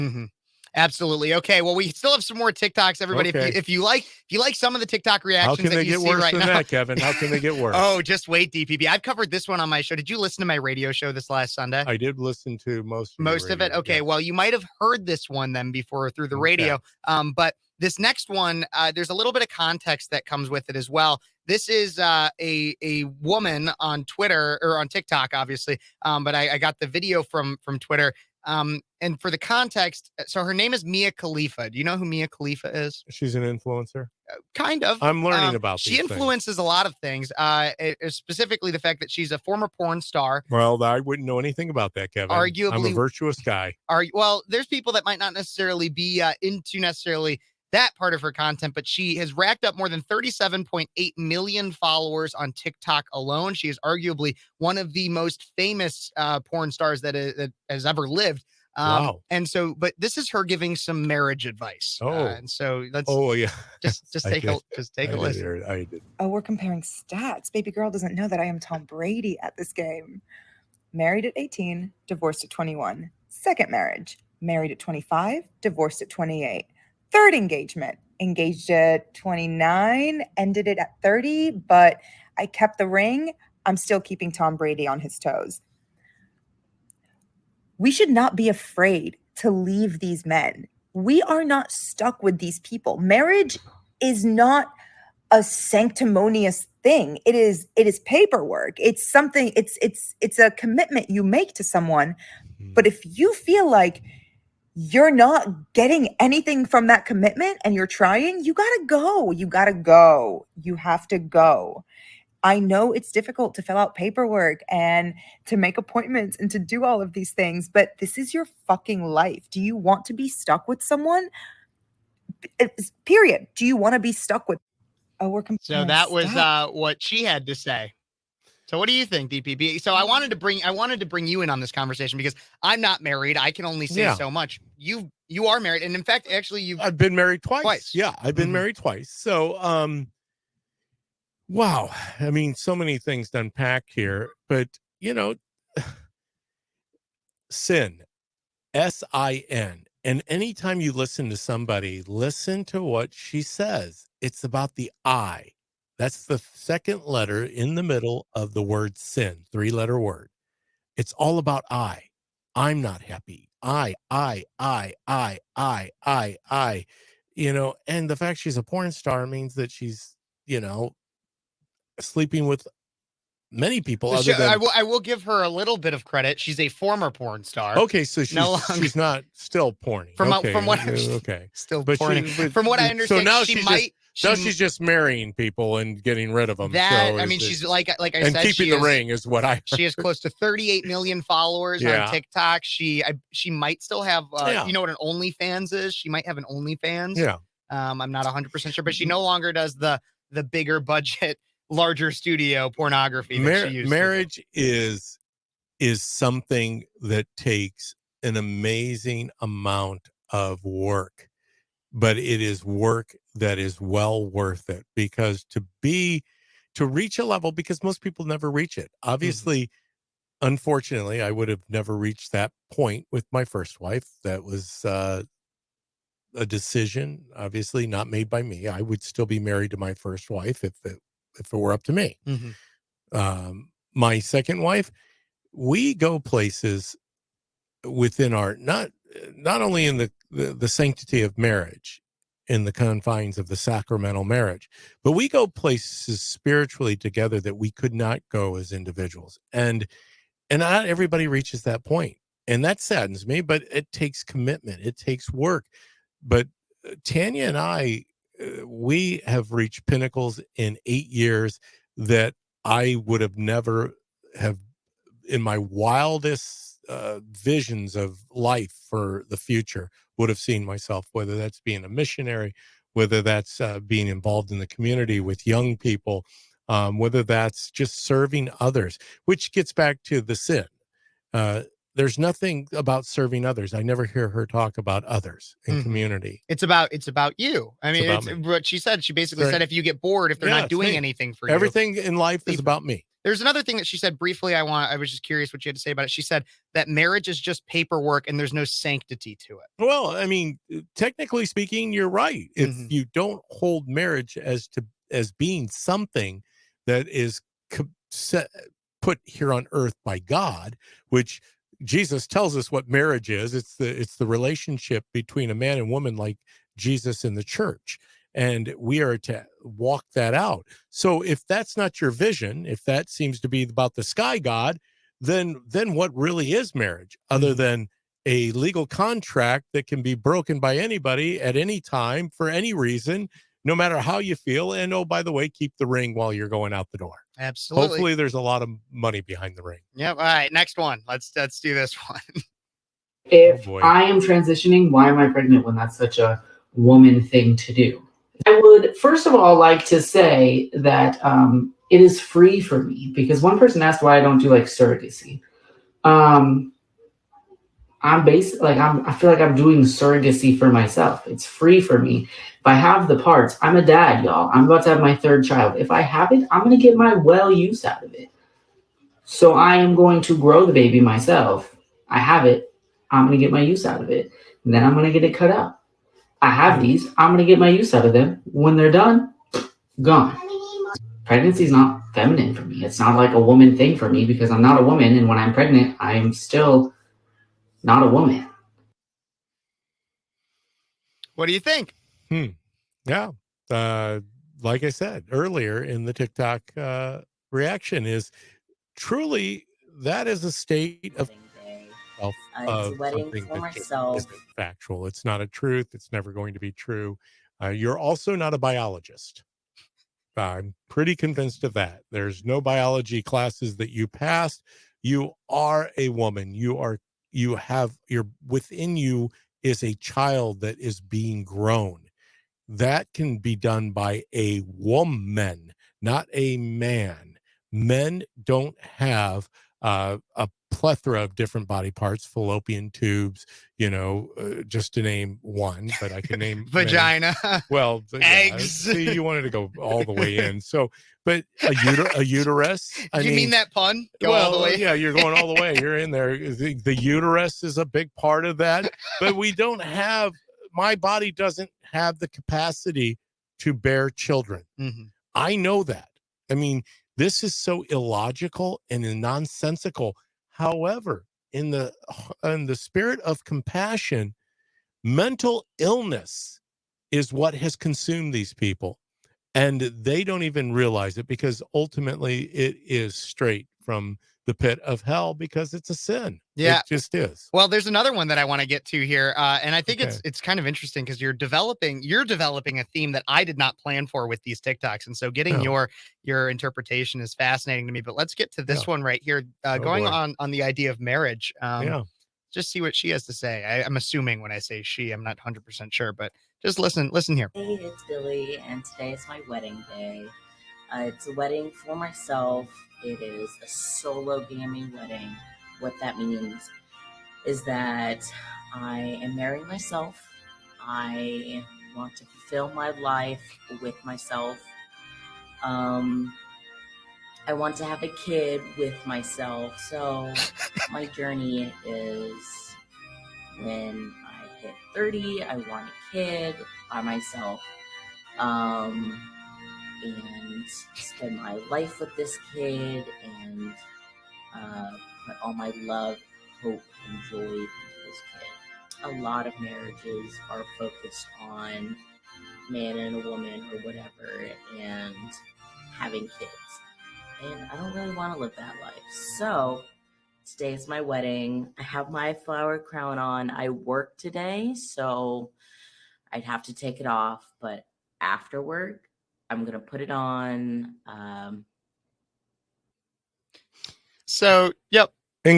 Mhm. Absolutely. Okay. Well, we still have some more TikToks, everybody. Okay. If you like some of the TikTok How reactions can that they you get see worse right than now, that, Kevin? How can they get worse? oh, just wait, DPP. I've covered this one on my show. Did you listen to my radio show this last Sunday? I did listen to most of Most your of it. radio, Okay. yes. Well, you might have heard this one then before through the radio. But this next one, there's a little bit of context that comes with it as well. This is a woman on Twitter or on TikTok, obviously. But I got the video from Twitter. And for the context, so her name is Mia Khalifa. Do you know who Mia Khalifa is? She's an influencer. Kind of. I'm learning about she these influences a lot of things. Specifically the fact that she's a former porn star. Well, I wouldn't know anything about that, Kevin. Arguably, I'm a virtuous guy. Well, there's people that might not necessarily be into necessarily that part of her content, but she has racked up more than 37.8 million followers on TikTok alone. She is arguably one of the most famous porn stars that has ever lived. Wow. And so, but this is her giving some marriage advice. And so let's yeah. just take a listen. I did. Oh, we're comparing stats. Baby girl doesn't know that I am Tom Brady at this game. Married at 18, divorced at 21. Second marriage, married at 25, divorced at 28. Third engagement, engaged at 29, ended it at 30, but I kept the ring. I'm still keeping Tom Brady on his toes. We should not be afraid to leave these men. We are not stuck with these people. Marriage is not a sanctimonious thing. It is paperwork. It's something, it's a commitment you make to someone. But if you feel like you're not getting anything from that commitment and you're trying, you gotta go. You gotta go. You have to go. I know it's difficult to fill out paperwork and to make appointments and to do all of these things, but this is your fucking life. Do you want to be stuck with someone? Period. Do you want to be stuck with? Oh, we're So that was what she had to say. So what do you think, DPP? So I wanted to bring you in on this conversation because I'm not married. I can only say so much. You are married, and in fact, actually, I've been married twice. Yeah, I've been married twice. So, wow. I mean, so many things to unpack here, but sin, S-I-N. And anytime you listen to somebody, listen to what she says. It's about the I. That's the second letter in the middle of the word sin, 3-letter word. It's all about I. I'm not happy. I. And the fact she's a porn star means that she's, sleeping with many people. I will give her a little bit of credit. She's a former porn star. Okay, so she's not still porny. From what still but porny. From what I understand, so now she's just marrying people and getting rid of them. She's like I said, and keeping the ring is what I heard. She has close to 38 million followers on TikTok. She might still have you know what an OnlyFans is? She might have an OnlyFans. Yeah. I'm not 100% sure, but she no longer does the bigger budget, larger studio pornography that she used marriage to. is something that takes an amazing amount of work, but it is work that is well worth it, because to reach a level, because most people never reach it. Obviously, unfortunately, I would have never reached that point with my first wife. That was a decision, obviously not made by me. I would still be married to my first wife if it were up to me. My second wife, we go places within our, not only in the sanctity of marriage, in the confines of the sacramental marriage, but we go places spiritually together that we could not go as individuals. And not everybody reaches that point. And that saddens me, but it takes commitment. It takes work. But Tanya and I, we have reached pinnacles in 8 years that I would have never have in my wildest visions of life for the future would have seen myself, whether that's being a missionary, whether that's being involved in the community with young people, whether that's just serving others, which gets back to the sin. There's nothing about serving others. I never hear her talk about others in community. It's about you. I mean, it's what she said. She basically said, if you get bored, if they're not doing anything for you, everything in life is about me. There's another thing that she said briefly. I was just curious what you had to say about it. She said that marriage is just paperwork and there's no sanctity to it. Well, I mean, technically speaking, you're right. If Mhm. you don't hold marriage as being something that is set, put here on earth by God, which Jesus tells us what marriage is. It's the relationship between a man and woman, like Jesus in the church, and we are to walk that out. So if that's not your vision, if that seems to be about the sky god, then what really is marriage other Mhm. than a legal contract that can be broken by anybody at any time for any reason, no matter how you feel? And oh, by the way, keep the ring while you're going out the door. Absolutely. Hopefully there's a lot of money behind the ring. Yep. All right. Next one. Let's do this one. If boy. I am transitioning, why am I pregnant when that's such a woman thing to do? I would first of all like to say that it is free for me, because one person asked why I don't do like surrogacy. I feel like I'm doing surrogacy for myself. It's free for me. If I have the parts, I'm a dad, y'all. I'm about to have my third child. If I have it, I'm going to get my well use out of it. So I am going to grow the baby myself. I have it. I'm going to get my use out of it. And then I'm going to get it cut out. I have these. I'm going to get my use out of them. When they're done, gone. Pregnancy is not feminine for me. It's not like a woman thing for me, because I'm not a woman. And when I'm pregnant, I'm still not a woman. What do you think? Yeah. Like I said earlier in the TikTok reaction, is truly that is a state of It's a wedding something for that myself. isn't factual. It's not a truth. It's never going to be true. You're also not a biologist. I'm pretty convinced of that. There's no biology classes that you passed. You are a woman. Within you is a child that is being grown. That can be done by a woman, not a man. Men don't have a plethora of different body parts, fallopian tubes, just to name one, but I can name many. Vagina. Well, Eggs. See, you wanted to go all the way in. So, but a uterus. Do you mean that pun? Go all the way. Yeah, you're going all the way. You're in there. The uterus is a big part of that, but we don't have. My body doesn't have the capacity to bear children. Mhm. I know that. I mean, this is so illogical and nonsensical. However, in the spirit of compassion, mental illness is what has consumed these people, and they don't even realize it, because ultimately it is straight from the pit of hell, because it's a sin. Yeah. It just is. Well, there's another one that I want to get to here, and I think Okay. it's kind of interesting because you're developing a theme that I did not plan for with these TikToks, and so getting No. your interpretation is fascinating to me. But let's get to this Yeah. one right here, going boy. on the idea of marriage. Yeah. Just see what she has to say. I'm assuming when I say she, I'm not 100% sure, but just listen here. Hey, it's Billy, and today is my wedding day. It's a wedding for myself. It is a solo-gaming wedding. What that means is that I am marrying myself. I want to fulfill my life with myself. I want to have a kid with myself. So my journey is, when I hit 30, I want a kid by myself. And spend my life with this kid, and put all my love, hope, and joy into this kid. A lot of marriages are focused on man and a woman or whatever, and having kids. And I don't really want to live that life. So today is my wedding. I have my flower crown on. I work today, so I'd have to take it off, but after work, I'm going to put it on. So, yep. And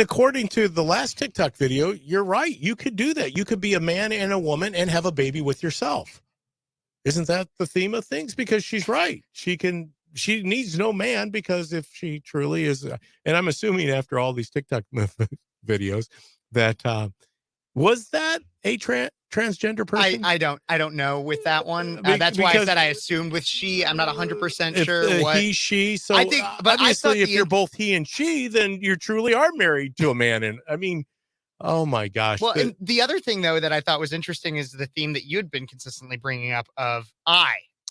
according to the last TikTok video, you're right. You could do that. You could be a man and a woman and have a baby with yourself. Isn't that the theme of things? Because she's right. She needs no man, because if she truly is, and I'm assuming after all these TikTok videos that, was that a transgender person? I don't know with that one. That's why I Because said I assumed with she. I'm not 100% if sure what he, she. So I think, but I thought obviously, if you're both he and she, then you truly are married to a man. And I mean, oh my gosh. Well, and the other thing though that I thought was interesting is the theme that you'd been consistently bringing up of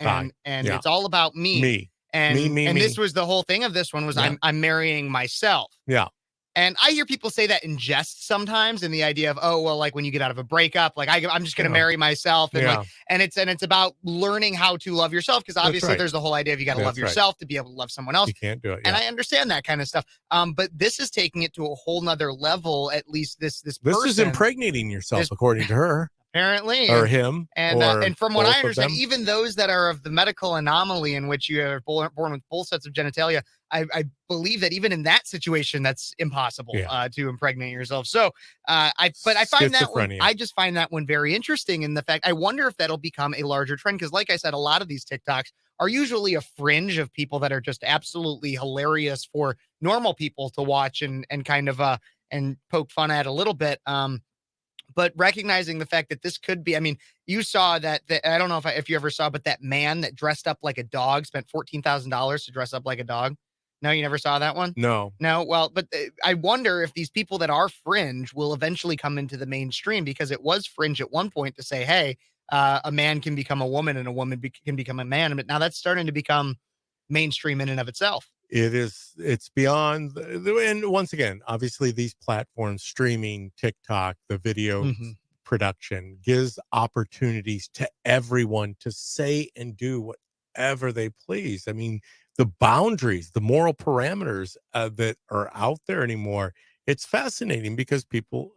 and yeah. it's all about me. And me. this was the whole thing of this one was Yeah. I'm marrying myself. Yeah. And I hear people say that in jest sometimes, in the idea of, oh, well, like when you get out of a breakup, like I'm just going to marry myself, and like, and it's about learning how to love yourself, because obviously there's the whole idea of you got to love yourself to be able to love someone else. You can't do it. And I understand that kind of stuff. But this is taking it to a whole nother level. At least this person, is impregnating yourself, according to her. Apparently, or him, and from what I understand, them. even those that are of the medical anomaly in which you are born with both sets of genitalia, I believe that even in that situation, that's impossible to impregnate yourself. So, I find that one, I just find that one very interesting in the fact I wonder if that'll become a larger trend, because, like I said, a lot of these TikToks are usually a fringe of people that are just absolutely hilarious for normal people to watch and kind of and poke fun at a little bit. But recognizing the fact that this could be, I mean, you saw that I don't know if you ever saw, but that man that dressed up like a dog spent $14,000 to dress up like a dog. No, you never saw that one? No. Well, but I wonder if these people that are fringe will eventually come into the mainstream, because it was fringe at one point to say, hey, a man can become a woman and a woman can become a man. But now that's starting to become mainstream in and of itself. It's beyond. And once again, obviously these platforms, streaming, TikTok, the video production gives opportunities to everyone to say and do whatever they please. I mean, the boundaries, the moral parameters that are out there anymore, it's fascinating because people,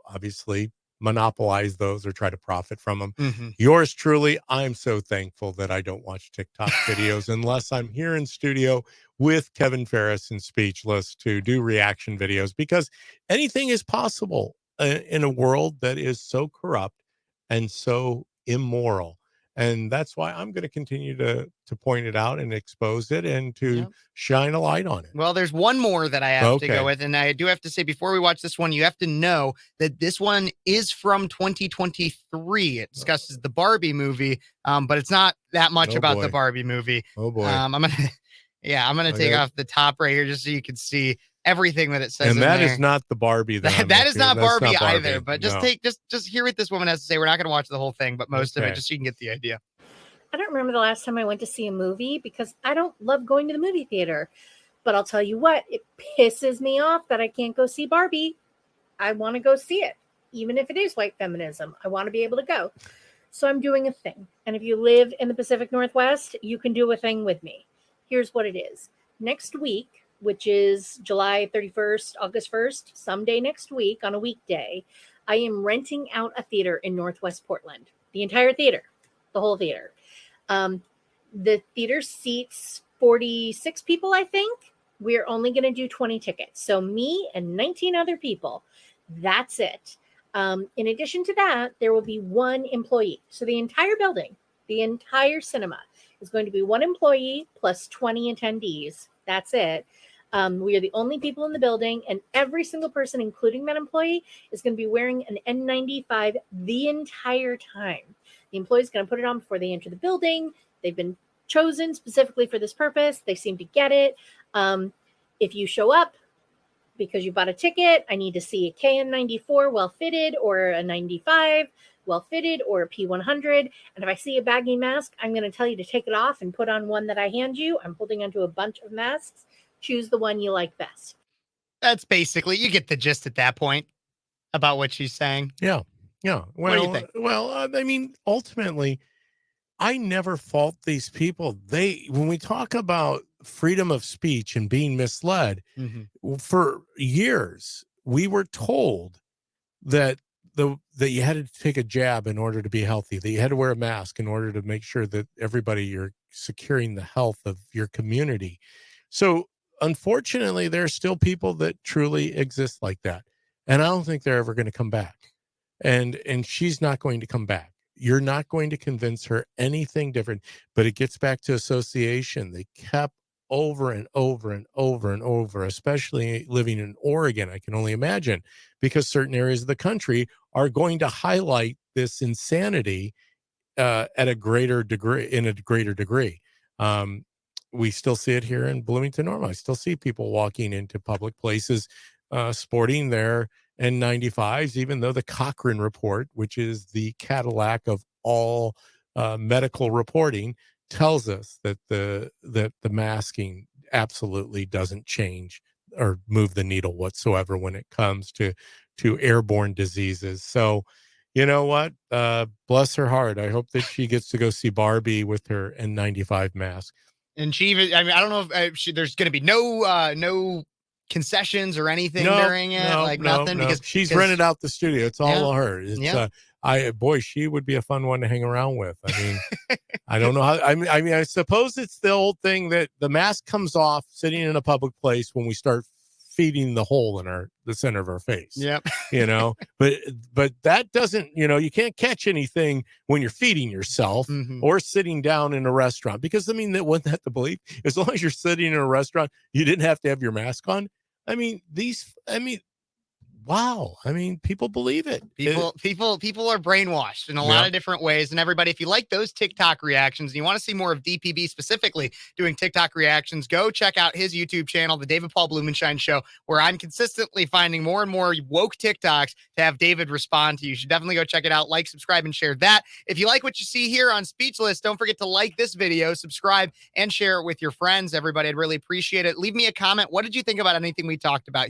obviously monopolize those or try to profit from them. Yours truly, I'm so thankful that I don't watch TikTok videos unless I'm here in studio with Kevin Phares and Speechless to do reaction videos, because anything is possible in a world that is so corrupt and so immoral. And that's why I'm going to continue to point it out and expose it and to shine a light on it. Well, there's one more that I have to go with. And I do have to say, before we watch this one, you have to know that this one is from 2023. It discusses the Barbie movie, but it's not that much about the Barbie movie. Oh, boy. I'm going to take off the top right here just so you can see everything that it says. And that is not the Barbie. That is not Barbie either. But just hear what this woman has to say. We're not going to watch the whole thing, but most of it, just so you can get the idea. I don't remember the last time I went to see a movie because I don't love going to the movie theater. But I'll tell you what, it pisses me off that I can't go see Barbie. I want to go see it, even if it is white feminism. I want to be able to go. So I'm doing a thing. And if you live in the Pacific Northwest, you can do a thing with me. Here's what it is. Next week, which is July 31st, August 1st, someday next week on a weekday, I am renting out a theater in Northwest Portland. The entire theater, the whole theater. The theater seats 46 people, I think. We're only going to do 20 tickets. So me and 19 other people. That's it. In addition to that, there will be one employee. So the entire building, the entire cinema is going to be one employee plus 20 attendees. That's it. We are the only people in the building, and every single person, including that employee, is going to be wearing an N95 the entire time. The employee is going to put it on before they enter the building. They've been chosen specifically for this purpose. They seem to get it. If you show up because you bought a ticket, I need to see a KN94 well fitted, or a 95 well fitted, or a P100. And if I see a baggy mask, I'm going to tell you to take it off and put on one that I hand you. I'm holding onto a bunch of masks. Choose the one you like best. That's basically, you get the gist at that point about what she's saying. Yeah. Well, what do you think? Well, I mean, ultimately, I never fault these people. When we talk about freedom of speech and being misled, for years, we were told that that you had to take a jab in order to be healthy, that you had to wear a mask in order to make sure that you're securing the health of your community. So unfortunately, there are still people that truly exist like that. And I don't think they're ever going to come back. And she's not going to come back. You're not going to convince her anything different. But it gets back to association. They kept over and over and over and over, especially living in Oregon. I can only imagine, because certain areas of the country are going to highlight this insanity at a greater degree. We still see it here in Bloomington Normal. I still see people walking into public places sporting their N95s, even though the Cochrane report, which is the Cadillac of all medical reporting, tells us that the masking absolutely doesn't change or move the needle whatsoever when it comes to airborne diseases. So, you know what? Bless her heart. I hope that she gets to go see Barbie with her N95 mask. And she even, I mean, I don't know if there's going to be no concessions or anything during it, nothing, because she's rented out the studio. It's all her. Yeah. Boy, she would be a fun one to hang around with. I mean, I don't know how. I mean, I suppose it's the old thing that the mask comes off sitting in a public place when we start feeding the hole in the center of our face. Yep. But that doesn't, you can't catch anything when you're feeding yourself or sitting down in a restaurant, because wasn't that the belief? As long as you're sitting in a restaurant, you didn't have to have your mask on. Wow. I mean, people believe it. People are brainwashed in a lot of different ways. And everybody, if you like those TikTok reactions and you want to see more of DPB specifically doing TikTok reactions, go check out his YouTube channel, The David Paul Blumenshine Show, where I'm consistently finding more and more woke TikToks to have David respond to. You should definitely go check it out. Like, subscribe, and share that. If you like what you see here on Speechless, don't forget to like this video, subscribe, and share it with your friends. Everybody, I'd really appreciate it. Leave me a comment. What did you think about anything we talked about here?